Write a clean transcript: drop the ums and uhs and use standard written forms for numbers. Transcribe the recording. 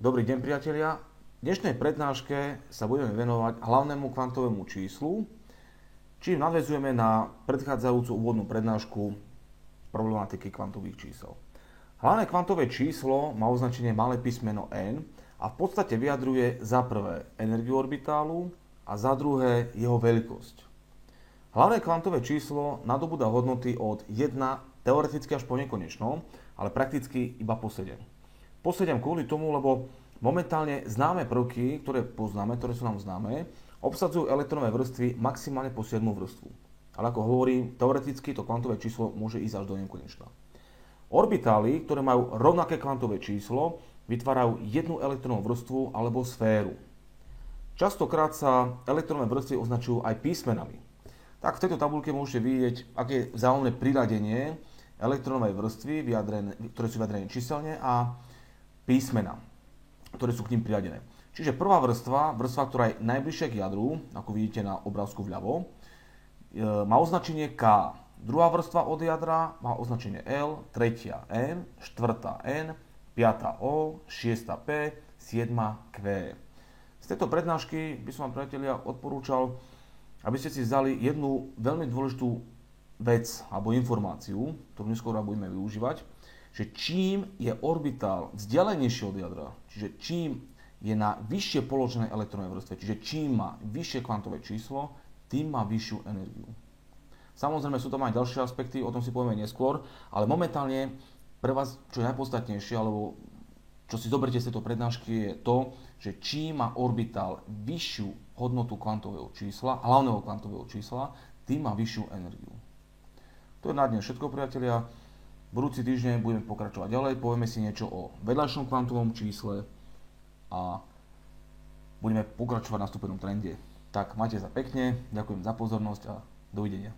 Dobrý deň, priatelia. V dnešnej prednáške sa budeme venovať hlavnému kvantovému číslu, čím nadväzujeme na predchádzajúcu úvodnú prednášku problematiky kvantových čísel. Hlavné kvantové číslo má označenie malé písmeno n a v podstate vyjadruje za prvé energiu orbitálu a za druhé jeho veľkosť. Hlavné kvantové číslo nadobúda hodnoty od 1 teoreticky až po nekonečno, ale prakticky iba po 7. Po 7 kvôli tomu, lebo momentálne známe prvky, ktoré poznáme, ktoré sú nám známe, obsadzujú elektronové vrstvy maximálne po 7 vrstvu. Ale ako hovorím, teoreticky to kvantové číslo môže ísť až do nekonečna. Orbitály, ktoré majú rovnaké kvantové číslo, vytvárajú jednu elektrónovú vrstvu alebo sféru. Častokrát sa elektronové vrstvy označujú aj písmenami. Tak v tejto tabuľke môžete vidieť, aké je vzájomné priradenie elektrónovej vrstvy, ktoré sú vyjadrené číselne, a písmena, ktoré sú k ním priradené. Čiže prvá vrstva, ktorá je najbližšia k jadru, ako vidíte na obrázku vľavo, má označenie K. Druhá vrstva od jadra má označenie L, tretia N, štvrtá N, piatá O, šiesta P, siedma Q. Z tejto prednášky by som vám, priatelia, odporúčal, aby ste si vzali jednu veľmi dôležitú vec alebo informáciu, ktorú neskôr budeme využívať, že čím je orbitál vzdialenejší od jadra, čiže čím je na vyššie položenej elektrónovej vrstve, čiže čím má vyššie kvantové číslo, tým má vyššiu energiu. Samozrejme sú tam aj ďalšie aspekty, o tom si povieme neskôr, ale momentálne pre vás, čo je najpodstatnejšie, alebo čo si zoberte z tejto prednášky, je to, že čím má orbitál vyššiu hodnotu kvantového čísla, hlavného kvantového čísla, tým má vyššiu energiu. To je na dnes všetko, priatelia. Budúci týždeň budeme pokračovať ďalej, povieme si niečo o vedľajšom kvantovom čísle a budeme pokračovať na stúpenom trende. Tak, majte sa pekne, ďakujem za pozornosť a dovidenia.